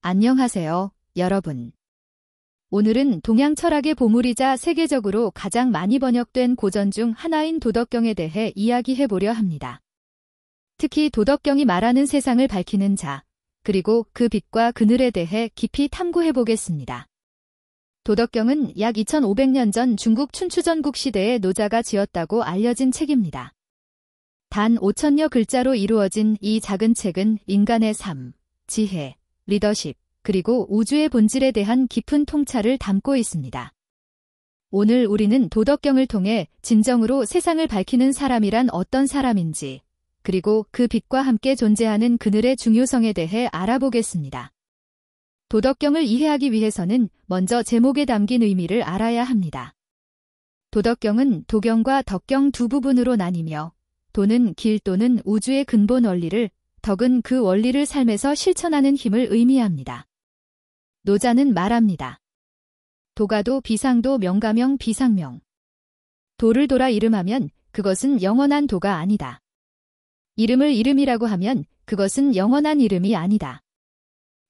안녕하세요, 여러분. 오늘은 동양 철학의 보물이자 세계적으로 가장 많이 번역된 고전 중 하나인 도덕경에 대해 이야기해 보려 합니다. 특히 도덕경이 말하는 세상을 밝히는 자, 그리고 그 빛과 그늘에 대해 깊이 탐구해 보겠습니다. 도덕경은 약 2500년 전 중국 춘추전국 시대의 노자가 지었다고 알려진 책입니다. 단 5000여 글자로 이루어진 이 작은 책은 인간의 삶, 지혜, 리더십, 그리고 우주의 본질에 대한 깊은 통찰을 담고 있습니다. 오늘 우리는 도덕경을 통해 진정으로 세상을 밝히는 사람이란 어떤 사람인지, 그리고 그 빛과 함께 존재하는 그늘의 중요성에 대해 알아보겠습니다. 도덕경을 이해하기 위해서는 먼저 제목에 담긴 의미를 알아야 합니다. 도덕경은 도경과 덕경 두 부분으로 나뉘며, 도는 길 또는 우주의 근본 원리를, 덕은 그 원리를 삶에서 실천하는 힘을 의미합니다. 노자는 말합니다. 도가도 비상도 명가명 비상명. 도를 도라 이름하면 그것은 영원한 도가 아니다. 이름을 이름이라고 하면 그것은 영원한 이름이 아니다.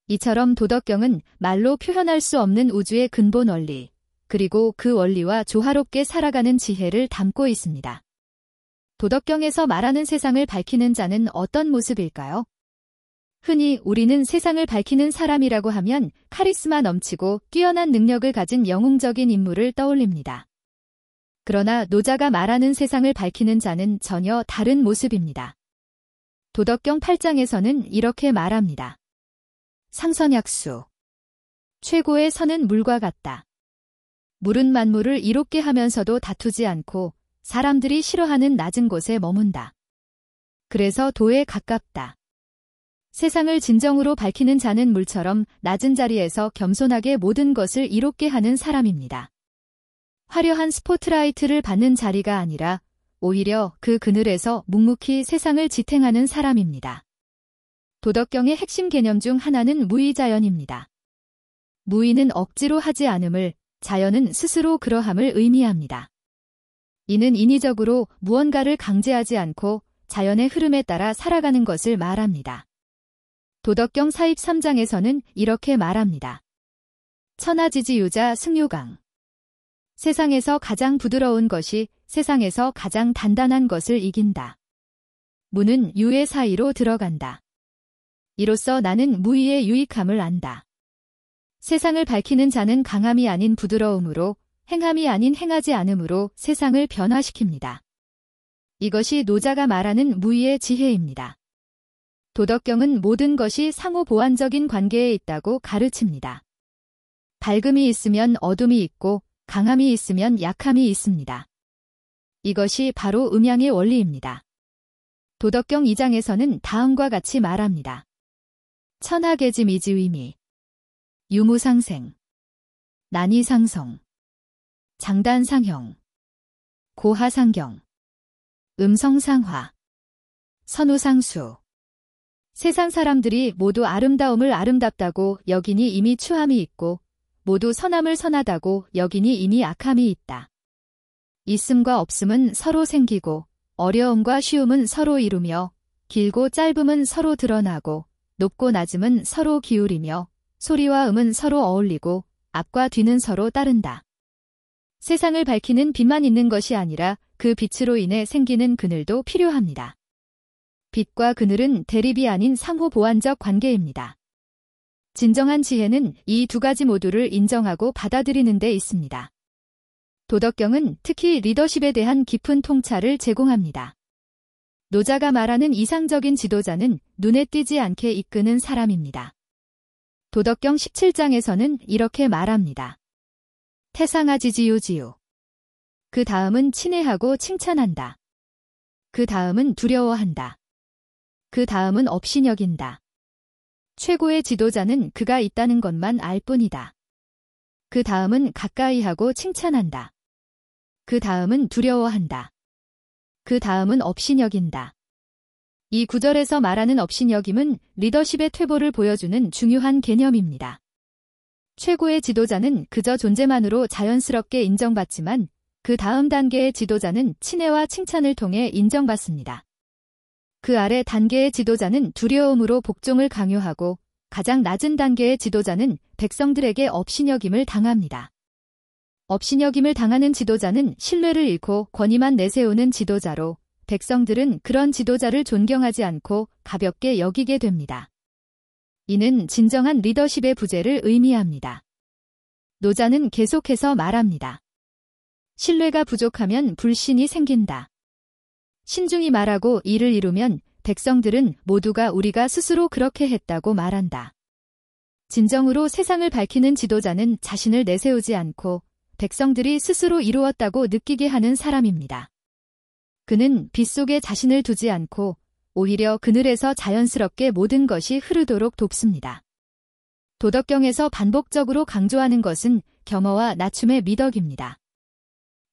이처럼 도덕경은 말로 표현할 수 없는 우주의 근본 원리, 그리고 그 원리와 조화롭게 살아가는 지혜를 담고 있습니다. 도덕경에서 말하는 세상을 밝히는 자는 어떤 모습일까요? 흔히 우리는 세상을 밝히는 사람이라고 하면 카리스마 넘치고 뛰어난 능력을 가진 영웅적인 인물을 떠올립니다. 그러나 노자가 말하는 세상을 밝히는 자는 전혀 다른 모습입니다. 도덕경 8장에서는 이렇게 말합니다. 상선약수. 최고의 선은 물과 같다. 물은 만물을 이롭게 하면서도 다투지 않고 사람들이 싫어하는 낮은 곳에 머문다. 그래서 도에 가깝다. 세상을 진정으로 밝히는 자는 물처럼 낮은 자리에서 겸손하게 모든 것을 이롭게 하는 사람입니다. 화려한 스포트라이트를 받는 자리가 아니라 오히려 그 그늘에서 묵묵히 세상을 지탱하는 사람입니다. 도덕경의 핵심 개념 중 하나는 무의자연입니다. 무의는 억지로 하지 않음을, 자연은 스스로 그러함을 의미합니다. 이는 인위적으로 무언가를 강제하지 않고 자연의 흐름에 따라 살아가는 것을 말합니다. 도덕경 43장에서는 이렇게 말합니다. 천하지지유자 승유강. 세상에서 가장 부드러운 것이 세상에서 가장 단단한 것을 이긴다. 무는 유의 사이로 들어간다. 이로써 나는 무의의 유익함을 안다. 세상을 밝히는 자는 강함이 아닌 부드러움으로, 행함이 아닌 행하지 않음으로 세상을 변화시킵니다. 이것이 노자가 말하는 무의의 지혜입니다. 도덕경은 모든 것이 상호 보완적인 관계에 있다고 가르칩니다. 밝음이 있으면 어둠이 있고 강함이 있으면 약함이 있습니다. 이것이 바로 음양의 원리입니다. 도덕경 2장에서는 다음과 같이 말합니다. 천하계지미지위미. 유무상생. 난이상성. 장단상형. 고하상경. 음성상화. 선우상수. 세상 사람들이 모두 아름다움을 아름답다고 여기니 이미 추함이 있고, 모두 선함을 선하다고 여기니 이미 악함이 있다. 있음과 없음은 서로 생기고, 어려움과 쉬움은 서로 이루며, 길고 짧음은 서로 드러나고, 높고 낮음은 서로 기울이며, 소리와 음은 서로 어울리고, 앞과 뒤는 서로 따른다. 세상을 밝히는 빛만 있는 것이 아니라 그 빛으로 인해 생기는 그늘도 필요합니다. 빛과 그늘은 대립이 아닌 상호 보완적 관계입니다. 진정한 지혜는 이 두 가지 모두를 인정하고 받아들이는 데 있습니다. 도덕경은 특히 리더십에 대한 깊은 통찰을 제공합니다. 노자가 말하는 이상적인 지도자는 눈에 띄지 않게 이끄는 사람입니다. 도덕경 17장에서는 이렇게 말합니다. 태상아지지유지유. 그 다음은 친애하고 칭찬한다. 그 다음은 두려워한다. 그 다음은 업신여긴다. 최고의 지도자는 그가 있다는 것만 알 뿐이다. 그 다음은 가까이하고 칭찬한다. 그 다음은 두려워한다. 그 다음은 업신여긴다. 이 구절에서 말하는 업신여김은 리더십의 퇴보를 보여주는 중요한 개념입니다. 최고의 지도자는 그저 존재만으로 자연스럽게 인정받지만 그 다음 단계의 지도자는 친애와 칭찬을 통해 인정받습니다. 그 아래 단계의 지도자는 두려움으로 복종을 강요하고 가장 낮은 단계의 지도자는 백성들에게 업신여김을 당합니다. 업신여김을 당하는 지도자는 신뢰를 잃고 권위만 내세우는 지도자로 백성들은 그런 지도자를 존경하지 않고 가볍게 여기게 됩니다. 이는 진정한 리더십의 부재를 의미합니다. 노자는 계속해서 말합니다. 신뢰가 부족하면 불신이 생긴다. 신중히 말하고 이를 이루면 백성들은 모두가 우리가 스스로 그렇게 했다고 말한다. 진정으로 세상을 밝히는 지도자는 자신을 내세우지 않고 백성들이 스스로 이루었다고 느끼게 하는 사람입니다. 그는 빗속에 자신을 두지 않고 오히려 그늘에서 자연스럽게 모든 것이 흐르도록 돕습니다. 도덕경에서 반복적으로 강조하는 것은 겸허와 낮춤의 미덕입니다.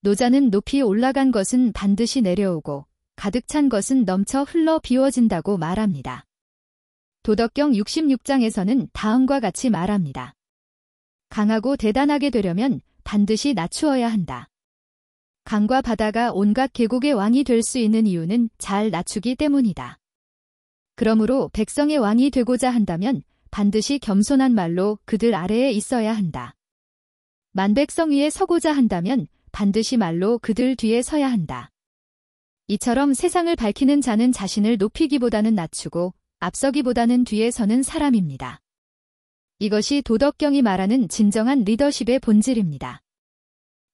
노자는 높이 올라간 것은 반드시 내려오고 가득 찬 것은 넘쳐 흘러 비워진다고 말합니다. 도덕경 66장에서는 다음과 같이 말합니다. 강하고 대단하게 되려면 반드시 낮추어야 한다. 강과 바다가 온갖 계곡의 왕이 될 수 있는 이유는 잘 낮추기 때문이다. 그러므로 백성의 왕이 되고자 한다면 반드시 겸손한 말로 그들 아래에 있어야 한다. 만백성 위에 서고자 한다면 반드시 말로 그들 뒤에 서야 한다. 이처럼 세상을 밝히는 자는 자신을 높이기보다는 낮추고 앞서기보다는 뒤에 서는 사람입니다. 이것이 도덕경이 말하는 진정한 리더십의 본질입니다.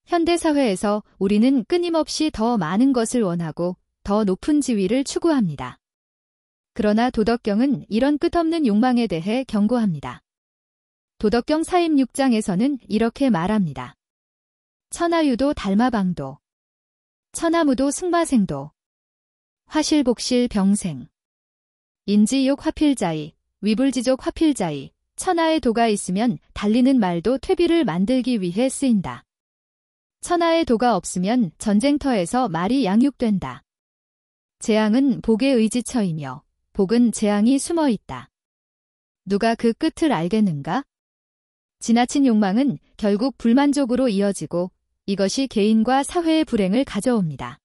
현대사회에서 우리는 끊임없이 더 많은 것을 원하고 더 높은 지위를 추구합니다. 그러나 도덕경은 이런 끝없는 욕망에 대해 경고합니다. 도덕경 46장에서는 이렇게 말합니다. 천하유도 달마방도 천하무도 승마생도 화실복실 병생 인지욕 화필자이 위불지족 화필자이 천하의 도가 있으면 달리는 말도 퇴비를 만들기 위해 쓰인다. 천하의 도가 없으면 전쟁터에서 말이 양육된다. 재앙은 복의 의지처이며 복은 재앙이 숨어 있다. 누가 그 끝을 알겠는가? 지나친 욕망은 결국 불만족으로 이어지고 이것이 개인과 사회의 불행을 가져옵니다.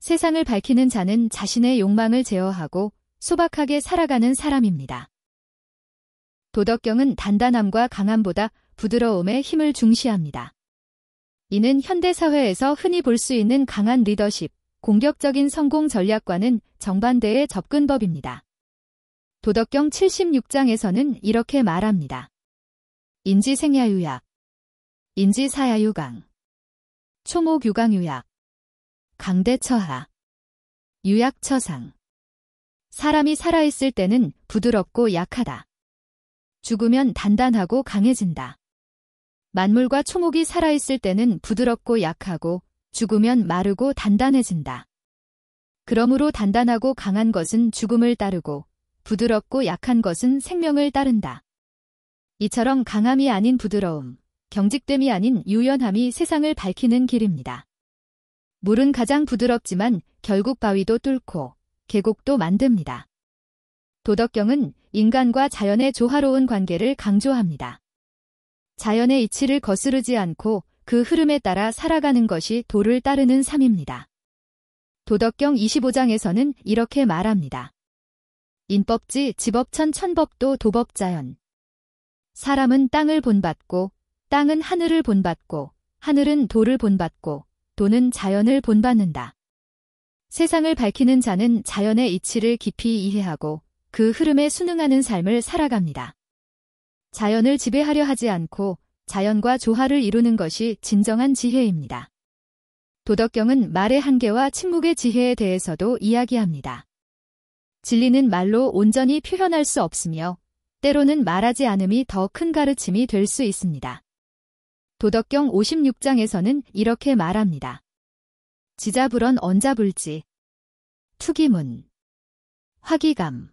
세상을 밝히는 자는 자신의 욕망을 제어하고 소박하게 살아가는 사람입니다. 도덕경은 단단함과 강함보다 부드러움에 힘을 중시합니다. 이는 현대사회에서 흔히 볼 수 있는 강한 리더십, 공격적인 성공 전략과는 정반대의 접근법입니다. 도덕경 76장에서는 이렇게 말합니다. 인지생야유약, 인지사야유강, 초목유강유약, 강대처하, 유약처상. 사람이 살아있을 때는 부드럽고 약하다. 죽으면 단단하고 강해진다. 만물과 초목이 살아있을 때는 부드럽고 약하고 죽으면 마르고 단단해진다. 그러므로 단단하고 강한 것은 죽음을 따르고 부드럽고 약한 것은 생명을 따른다. 이처럼 강함이 아닌 부드러움, 경직됨이 아닌 유연함이 세상을 밝히는 길입니다. 물은 가장 부드럽지만 결국 바위도 뚫고 계곡도 만듭니다. 도덕경은 인간과 자연의 조화로운 관계를 강조합니다. 자연의 이치를 거스르지 않고 그 흐름에 따라 살아가는 것이 도를 따르는 삶입니다. 도덕경 25장에서는 이렇게 말합니다. 인법지 지법천 천법도 도법자연. 사람은 땅을 본받고 땅은 하늘을 본받고 하늘은 도를 본받고 도는 자연을 본받는다. 세상을 밝히는 자는 자연의 이치를 깊이 이해하고 그 흐름에 순응하는 삶을 살아갑니다. 자연을 지배하려 하지 않고 자연과 조화를 이루는 것이 진정한 지혜입니다. 도덕경은 말의 한계와 침묵의 지혜에 대해서도 이야기합니다. 진리는 말로 온전히 표현할 수 없으며 때로는 말하지 않음이 더 큰 가르침이 될 수 있습니다. 도덕경 56장에서는 이렇게 말합니다. 지자불언 언자불지 투기문 화기감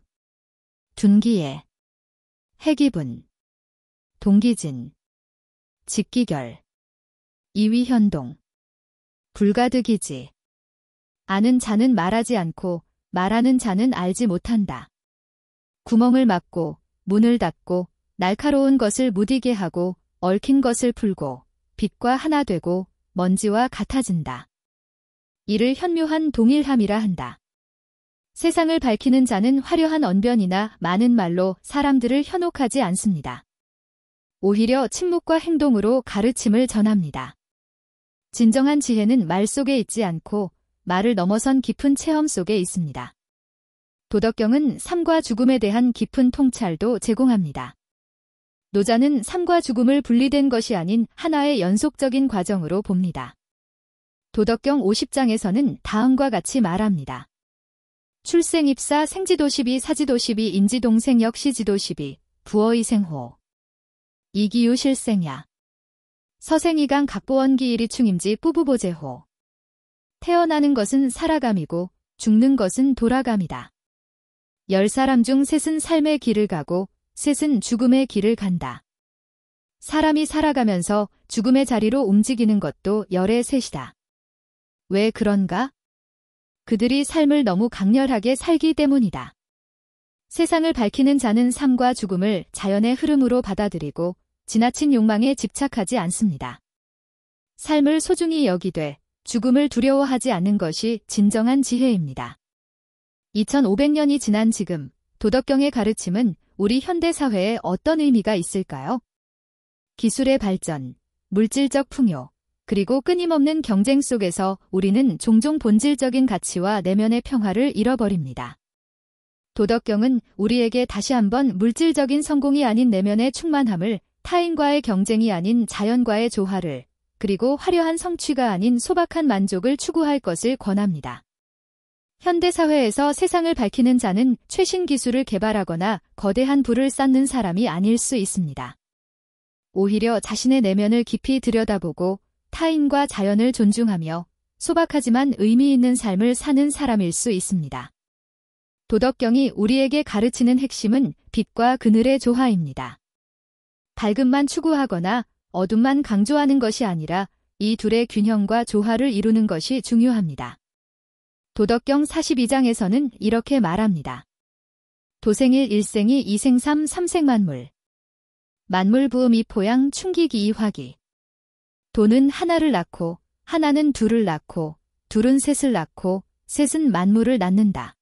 둔기에 해기분 동기진 직기결 이위현동 불가득이지 아는 자는 말하지 않고 말하는 자는 알지 못한다. 구멍을 막고 문을 닫고 날카로운 것을 무디게 하고 얽힌 것을 풀고 빛과 하나 되고 먼지와 같아진다. 이를 현묘한 동일함이라 한다. 세상을 밝히는 자는 화려한 언변이나 많은 말로 사람들을 현혹하지 않습니다. 오히려 침묵과 행동으로 가르침을 전합니다. 진정한 지혜는 말 속에 있지 않고 말을 넘어선 깊은 체험 속에 있습니다. 도덕경은 삶과 죽음에 대한 깊은 통찰도 제공합니다. 노자는 삶과 죽음을 분리된 것이 아닌 하나의 연속적인 과정으로 봅니다. 도덕경 50장에서는 다음과 같이 말합니다. 출생입사 생지도시비 사지도시비 인지동생 역시지도시비 부어이생호 이기유 실생야 서생이강 각보원기일이 충임지 뿌부보제호 태어나는 것은 살아감이고 죽는 것은 돌아감이다. 10사람 중 셋은 삶의 길을 가고 셋은 죽음의 길을 간다. 사람이 살아가면서 죽음의 자리로 움직이는 것도 열의 셋이다. 왜 그런가? 그들이 삶을 너무 강렬하게 살기 때문이다. 세상을 밝히는 자는 삶과 죽음을 자연의 흐름으로 받아들이고 지나친 욕망에 집착하지 않습니다. 삶을 소중히 여기되 죽음을 두려워하지 않는 것이 진정한 지혜입니다. 2500년이 지난 지금 도덕경의 가르침은 우리 현대사회에 어떤 의미가 있을까요? 기술의 발전, 물질적 풍요, 그리고 끊임없는 경쟁 속에서 우리는 종종 본질적인 가치와 내면의 평화를 잃어버립니다. 도덕경은 우리에게 다시 한번 물질적인 성공이 아닌 내면의 충만함을, 타인과의 경쟁이 아닌 자연과의 조화를, 그리고 화려한 성취가 아닌 소박한 만족을 추구할 것을 권합니다. 현대사회에서 세상을 밝히는 자는 최신 기술을 개발하거나 거대한 부를 쌓는 사람이 아닐 수 있습니다. 오히려 자신의 내면을 깊이 들여다보고 타인과 자연을 존중하며 소박하지만 의미 있는 삶을 사는 사람일 수 있습니다. 도덕경이 우리에게 가르치는 핵심은 빛과 그늘의 조화입니다. 밝음만 추구하거나 어둠만 강조하는 것이 아니라 이 둘의 균형과 조화를 이루는 것이 중요합니다. 도덕경 42장에서는 이렇게 말합니다. 도생일 일생이 이생삼 삼생만물 만물부음 이포양 충기기 이화기 도는 하나를 낳고 하나는 둘을 낳고 둘은 셋을 낳고 셋은 만물을 낳는다.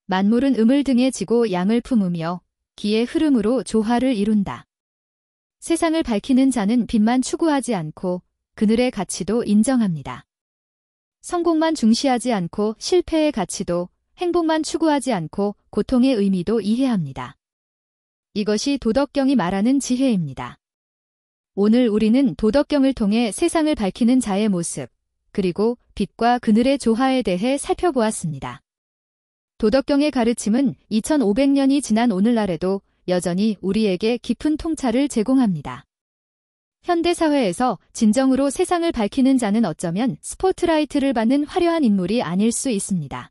만물은 음을 등에 지고 양을 품으며 기의 흐름으로 조화를 이룬다. 세상을 밝히는 자는 빛만 추구하지 않고 그늘의 가치도 인정합니다. 성공만 중시하지 않고 실패의 가치도, 행복만 추구하지 않고 고통의 의미도 이해합니다. 이것이 도덕경이 말하는 지혜입니다. 오늘 우리는 도덕경을 통해 세상을 밝히는 자의 모습, 그리고 빛과 그늘의 조화에 대해 살펴보았습니다. 도덕경의 가르침은 2500년이 지난 오늘날에도 여전히 우리에게 깊은 통찰을 제공합니다. 현대사회에서 진정으로 세상을 밝히는 자는 어쩌면 스포트라이트를 받는 화려한 인물이 아닐 수 있습니다.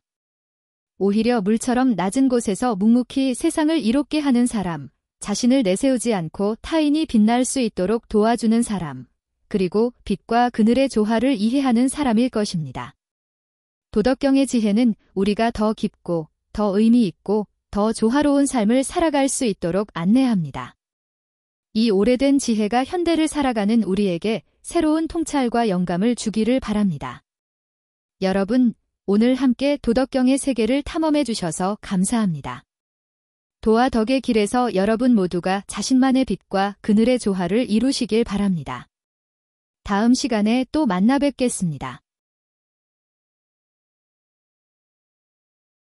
오히려 물처럼 낮은 곳에서 묵묵히 세상을 이롭게 하는 사람, 자신을 내세우지 않고 타인이 빛날 수 있도록 도와주는 사람, 그리고 빛과 그늘의 조화를 이해하는 사람일 것입니다. 도덕경의 지혜는 우리가 더 깊고, 더 의미 있고, 더 조화로운 삶을 살아갈 수 있도록 안내합니다. 이 오래된 지혜가 현대를 살아가는 우리에게 새로운 통찰과 영감을 주기를 바랍니다. 여러분, 오늘 함께 도덕경의 세계를 탐험해 주셔서 감사합니다. 도와 덕의 길에서 여러분 모두가 자신만의 빛과 그늘의 조화를 이루시길 바랍니다. 다음 시간에 또 만나 뵙겠습니다.